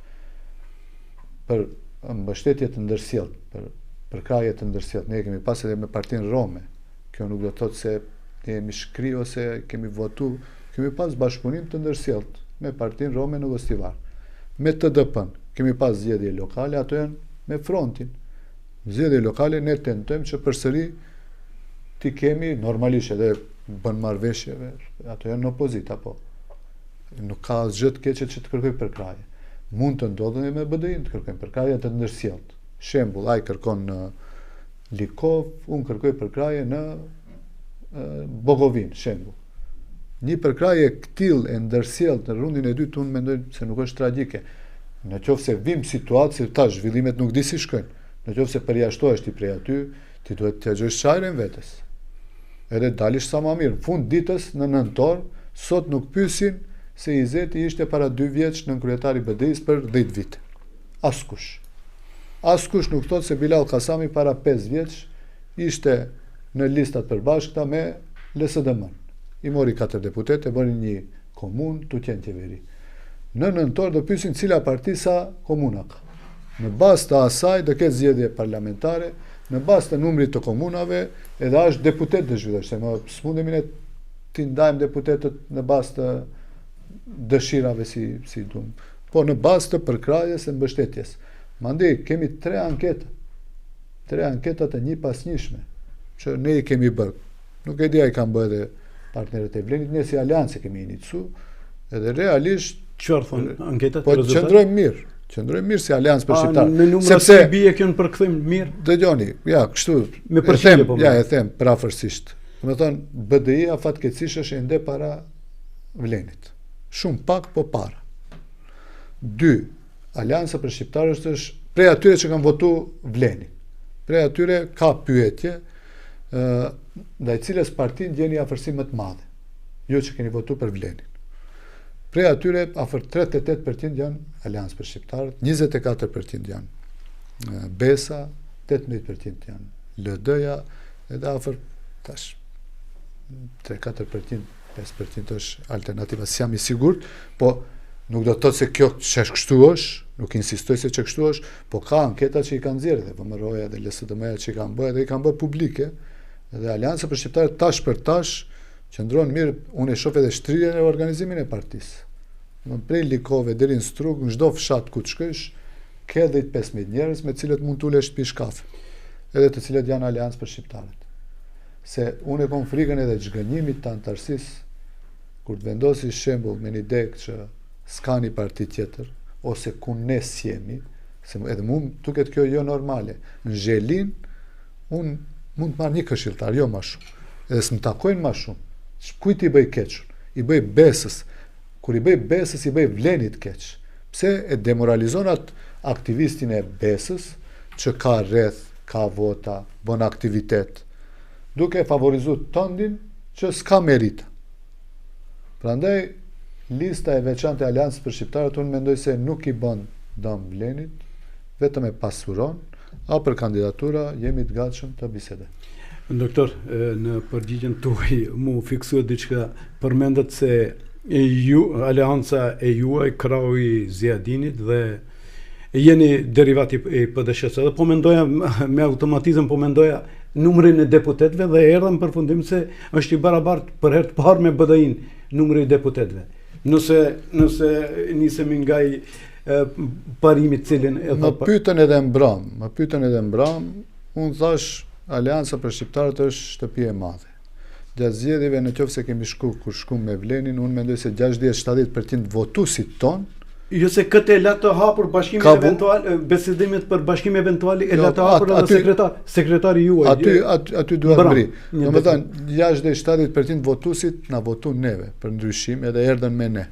Për mbështetje të ndërsjellë, për kraje të ndërsjellë, ne kemi pas edhe me partinë Rome. Kjo nuk do të thotë se jemi shkri ose kemi votu, kemi pas bashkëpunim të ndërsjellët me partinë Rome në Gostivar. Me TDP-n, kemi pas zgjedhje lokale, ato janë me frontin. Zgjedhje lokale ne tentojmë që përsëri ti kemi normalisht edhe bën marrëveshjeve, ato janë në opozitë, apo nuk ka asgjë të keqe që të kërkoj për kraje. Mund të ndodhen me BDI-n të kërkojmë për kraje të ndërsjellët. Shembull, ai kërkon në Likov, unë kërkoj për kraje në Bogovin, shembull. Një përkraje këtill e ndërsjellët në rundin e dytë, unë mendoj se nuk është tragjike. Në qoftë se vim situatë si tash, zhvillimet nuk di si shkojnë. Në qoftë se përjashtohesh ti prej aty, ti duhet të gjosh çajrin vetes. Edhe dalish sa më mirë. Në fund ditës në nëntor, sot nuk pyesin se Izeti ishte para 2 vjeç nën kryetari BDI-s për 10 vite. Askush. Askush nuk thot se Bilal Kasami para 5 vjeç ishte në listat përbashkëta me LSDM. I mori 4 deputet, e bëri një komunë, tu qenë qeveri. Në nëntor do pyesin cila parti sa komuna ka. Në bazë të asaj do ketë zgjedhje parlamentare, në bazë të numrit të komunave, edhe është deputet të zhvillosh, se më smundemi ne të ndajmë deputetët në bazë të dëshirave si duam, po në bazë të përkrahjes e mbështetjes. Mandej kemi 3 anketa të një pas njëshme, që ne i kemi bërë. Nuk e di a i kanë bërë edhe partnerët e Vlenit, ne si Aleancë kemi inicu, edhe realisht Çfarë thonë anketat? po qëndrojmë mirë si Aleancë për shqiptarë. Me numra se bie kjo në përkthim mirë. Dëgjoni, ja, kështu, Me përqindje po. e them prafërsisht. Do të thonë, BDI-a fatkeqësisht është ende para Vlenit. Shumë pak, po para. 2. Aleanca për shqiptarët është prej atyre që kanë votu Vlenin. Prej atyre ka pyetje, ndaj cilës parti ndjeni afërsi më të madhe, jo që keni votu për Vlenin. Prej atyre afër 38% janë Aleancë për shqiptarët, 24% janë Besa, 18% janë LD-ja, edhe afër tash 3-4%, 5% është alternativa, si jam i sigurt, po nuk do të thotë se kjo që kështu është, nuk insistoj se që kështu është, po ka anketa që i kanë nxjerrë dhe VMRO-ja dhe LSDM-ja që i kanë bërë, dhe i kanë bërë publike, dhe Aleanca për shqiptarët tash për tash qëndron mirë, unë e shoh edhe shtrirjen e organizimin e partisë. Në prej likove deri në Strug, në çdo fshat ku të shkosh, ke 15.000 njerëz me cilët mund të ulesh pish kafe, edhe të cilët janë Aleancë për shqiptarët. Se unë e kom frikën edhe çgënjimit të antarësisë, kur të vendosi shembull me një dek që s'ka një parti tjetër, ose ku ne s'jemi, se edhe mund duket kjo jo normale. Në Zhelin, unë mund të marr një këshilltar, jo më shumë. Edhe s'më takojnë më shumë. Kujt i bëj kequn? I bëj Besës. Kur i bëj Besës, i bëj Vlenit keq. Pse e demoralizon atë aktivistin e Besës, që ka rreth, ka vota, bën aktivitet, duke favorizuar tëndin që s'ka merita. Prandaj, lista e veçantë e Aleancës për shqiptarët, unë mendoj se nuk i bën dëm Vlenit, vetëm e pasuron, a për kandidatura jemi të gatshëm të bisedojmë. Doktor, në përgjigjen tuaj mu fiksuat diçka, përmendet se Aleanca e juaj, krau i Ziadinit dhe jeni derivati i PDSH-s, dhe po mendoja me automatizëm, po mendoja numrin e deputetëve dhe erdha në përfundim se është i barabartë për herë të parë me BDI-n numri i deputetëve. Nëse nisemi nga i parimit cilin e Më pyetën edhe mbram, unë thash Aleanca për shqiptarët është shtëpi e madhe. Gjatë zgjedhjeve në qoftë se kemi kur shku me Vlenin, unë mendoj se 60-70% votuesit ton. Jo se këtë e la të hapur bashkimit eventual, besedimet për bashkim eventual e la të hapur edhe sekretari juaj. Aty duhet mbri. Domethënë 60-70% votuesit na votu neve për ndryshim, edhe erdhën me ne.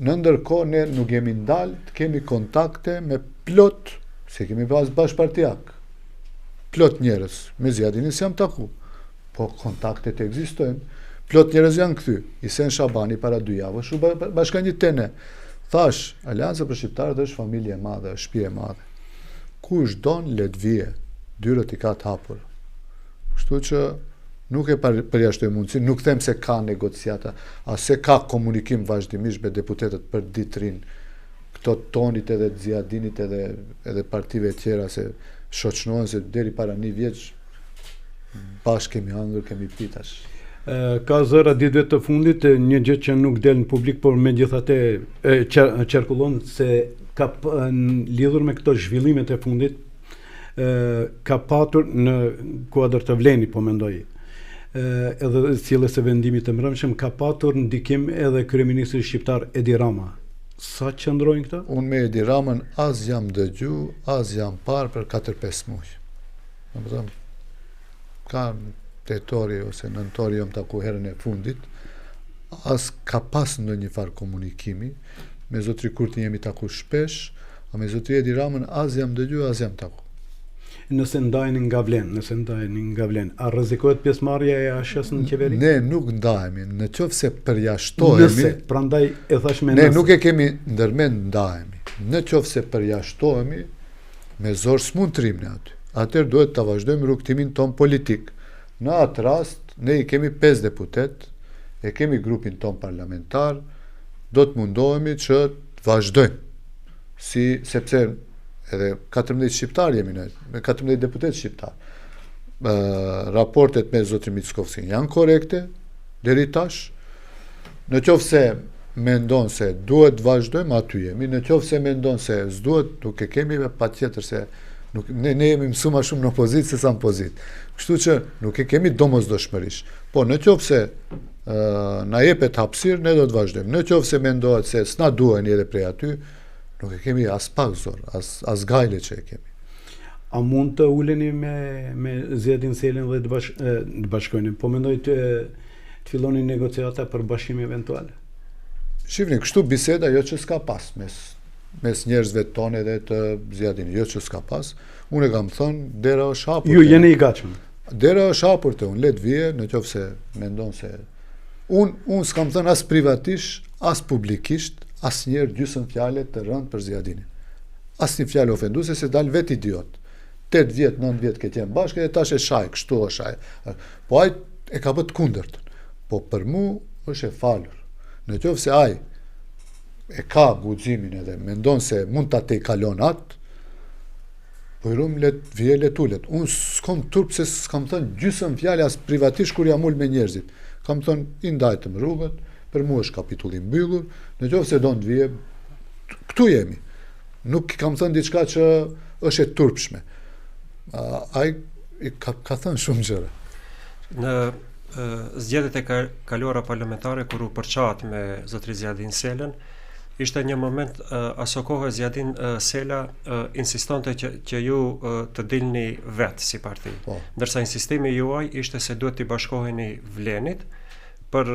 Në ndërkohë ne nuk jemi ndalë, kemi kontakte me plot, se kemi pas bashkëpartiak. Plot njerëz, me Ziadinin jam taku. Po kontaktet ekzistojnë. Plot njerëz janë kthy. Isen Shabani para 2 javësh u bashkangjit ne. Thash, Aleanca për shqiptarët është familje e madhe, është shtëpi e madhe. Kush don le të vije, dyrët i ka të hapur. Kështu që nuk e përjashtoj mundësinë, nuk them se ka negociata, as se ka komunikim vazhdimisht me deputetët për ditrin, këto tonit edhe të Ziadinit edhe partive tjera se shoqënohen se deri para 1 vjeç bashkë kemi hangër, kemi pitash. Ka zëra ditëve të fundit një gjë që nuk del në publik, por megjithatë qarkullon se ka lidhur me këto zhvillimet e fundit, ka patur në kuadër të Vlenit, po mendoj, edhe cilës e vendimit të mbrëmshëm, ka patur ndikim edhe kryeministri shqiptar Edi Rama. Sa qëndrojnë këta? Unë me Edi Ramën as jam dëgju, as jam parë për 4-5 muaj. Domethënë ka tetori ose nëntori jam taku herën e fundit, as ka pas ndonjë farë komunikimi, me zotri Kurti jemi taku shpesh, a me zotri Edi Ramën as jam dëgju, as jam taku. Nëse ndajnë nga Vlen, a rrezikohet pjesëmarrja e ASH-s në qeveri? Ne nuk ndahemi, në qoftë se përjashtohemi. Nëse, prandaj e thash me ne nuk e kemi ndërmend ndahemi. Në qoftë se përjashtohemi, me zor s'mund të rrim ne aty. Atëherë duhet ta vazhdojmë rrugtimin ton politik. Në atë rast, ne i kemi 5 deputet, e kemi grupin ton parlamentar, do të mundohemi që të vazhdojmë. Sepse edhe 14 shqiptar jemi ne, 14 deputet shqiptar. Raportet me zotrin Mickovsin janë korekte, deri tash. Në qoftë se mendon se duhet vazhdojmë, aty jemi. Në qoftë se mendon se s'duhet, nuk e kemi patjetër se ne jemi mësu ma shumë në opozitë se sa në pozitë. Kështu që nuk e kemi domosdoshmërisht. Po në qoftë se na jepet hapësirë, ne do të vazhdojmë. Në qoftë se mendohet se s'na duhen edhe prej aty, nuk e kemi as pak zor, as gajle që e kemi. A mund të uleni me Zjedin Selin dhe të bashkojnë? Po mendoj të filloni negociata për bashkim eventual? Shifni, kështu biseda jo që s'ka pas mes njerëzve tonë dhe të Zjedin, jo që s'ka pas. Unë e kam thënë, dera është hapur. Ju jeni i gatshëm. Dera është hapur të unë, letë vije, në qoftë se mendon se... Unë s'kam thënë as privatisht, as publikisht, as njerë gjysmë fjallet të rënd për Zjedinin. As një fjallë ofenduse se dalë vet idiot. 8 vjetë, 9 vjetë këtë jenë bashkë, e tash e shaj, kështu o shaj. Po aj e ka bët kundërtën. Po për mu është e falur. Në qoftë se aj e ka guximin edhe mendon se mund ta te kalon atë, po i rum vije letullet. Unë s'kom turp se s'kam thënë gjysmë fjalë as privatisht kur jam ul me njerëzit. Kam thënë i ndajtëm rrugët, për mu është kapitulli mbyllur, në qoftë se do të vije, këtu jemi. Nuk kam thënë diçka që është e turpshme. Ai ka thënë shumë gjëra. Në zgjedhjet e kaluara parlamentare kur u përçat me zotrin Zjedin Selën, ishte një moment aso kohë Zjedin Sela insistonte që ju të dilni vetë si parti. Ndërsa insistimi juaj ishte se duhet t'i bashkoheni Vlenit për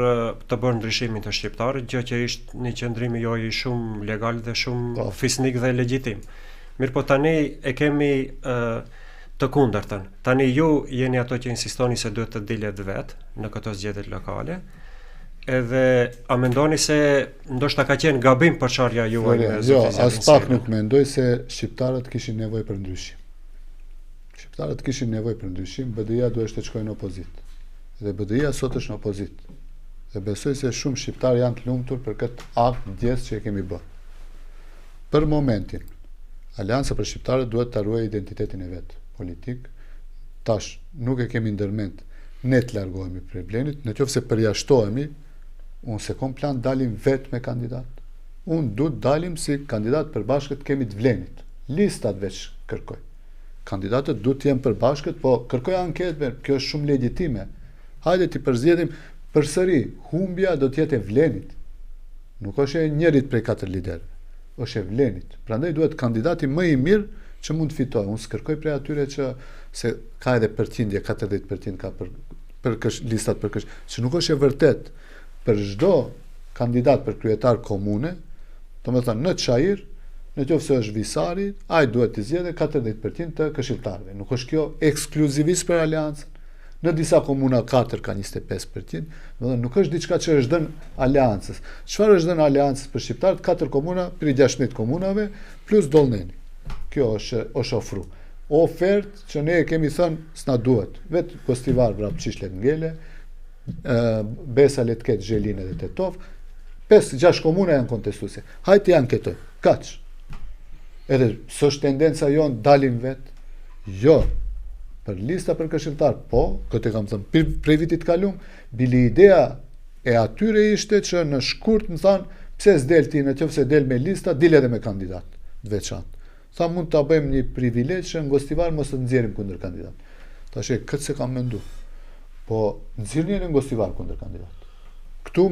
të bërë ndryshimin të shqiptarit, gjë që ishte një qëndrimi juaj shumë legal dhe shumë fisnik dhe legjitim. Mirë po tani e kemi të kundërtën. Tani ju jeni ato që insistoni se duhet të dilet vetë në këto zgjedhjet lokale, edhe a mendoni se ndoshta ka qenë gabim përçarja juaj me zotin Zjedin Selën? Jo, as pak nuk mendoj se shqiptarët kishin nevojë për ndryshim. Shqiptarët kishin nevojë për ndryshim, BDI-ja duhet të shkojnë në opozitë. Dhe BDI-ja sot është në opozitë. Dhe besoj se shumë shqiptarë janë të lumtur për këtë akt ndjes që e kemi bërë. Për momentin, Aleanca për Shqiptarët duhet të ruajë identitetin e vet politik. Tash nuk e kemi ndërmend ne të largohemi prej Vlenit, në qoftë se përjashtohemi, unë se kom plan dalim vetë me kandidat. Unë du të dalim si kandidat përbashkët kemi të Vlenit. Listat veç kërkoj. Kandidatët du të jenë përbashkët, po kërkoj anketme, kjo është shumë legjitime. Hajde t'i përzgjedhim përsëri, humbja do të jetë e Vlenit. Nuk është e njërit prej 4 liderëve, është e Vlenit. Prandaj duhet kandidati më i mirë që mund të fitojë. Unë s'kërkoj prej atyre që se ka edhe përqindje, 40% ka për listat për kësht, që nuk është e vërtet. Për çdo kandidat për kryetar komune, domethënë në Çajir, në qoftë se është Visari, ai duhet të zgjedhë 40% të këshilltarëve. Nuk është kjo ekskluzivisht për Aleancën. Në disa komuna 4 ka 25%, domethënë nuk është diçka që është dhënë Aleancës. Çfarë është dhënë Aleancës për shqiptarët? 4 komuna prej 16 komunave plus Dollneni. Kjo është ofru. Ofertë që ne e kemi thënë s'na duhet. Vetë Kostivar vrapçish let ngele, Besa let ketë Zhelinë dhe Tetov, 5-6 komuna janë kontestuese. Hajtë janë këto. Kaç. Edhe s'është tendenca jonë dalim vetë. Jo. Për lista për këshilltar, po, këtë e kam thënë prej vitit kalum, bili idea e atyre ishte që në shkurt më thanë, pse s'del ti, në qoftë se del me lista, dil edhe me kandidat të veçantë. Tha mund të bëjmë një privilegj që në Gostivar mos të nxjerrim kundër kandidat. Tash këtë se kam mendu. Po nxirrni në Gostivar kundër kandidat. Këtu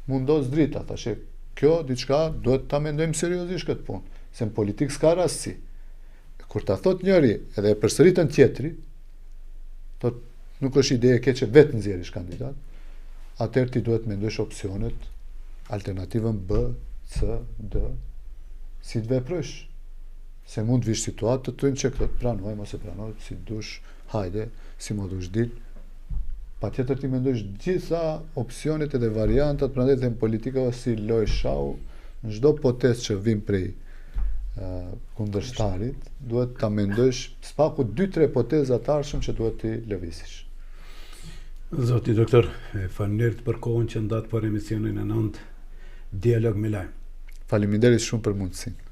mundos drita, tash kjo diçka duhet ta mendojmë seriozisht këtë punë, se në politikë s'ka rastësi. Kur ta thot njëri edhe e përsëritën tjetri, thot nuk është ide e keqe vetë nxjerrish kandidat, atëherë ti duhet mendosh opsionet, alternativën B, C, D, si të veprosh. Se mund vish situatë të tynë që këtë pranojmë ose pranojmë, si dush, hajde, si më dush dil. Pa tjetër ti mendosh gjitha opsionet edhe variantat, prandaj dhe në politikave si loj shau, në çdo potesë që vim prej kundërshtarit, duhet ta mendosh spaku 2-3 poteza të arshëm që duhet t'i lëvizësh. Zoti doktor, faleminderit për kohën që ndat për emisionin e 9 Dialog me Lajm. Faleminderit shumë për mundësinë.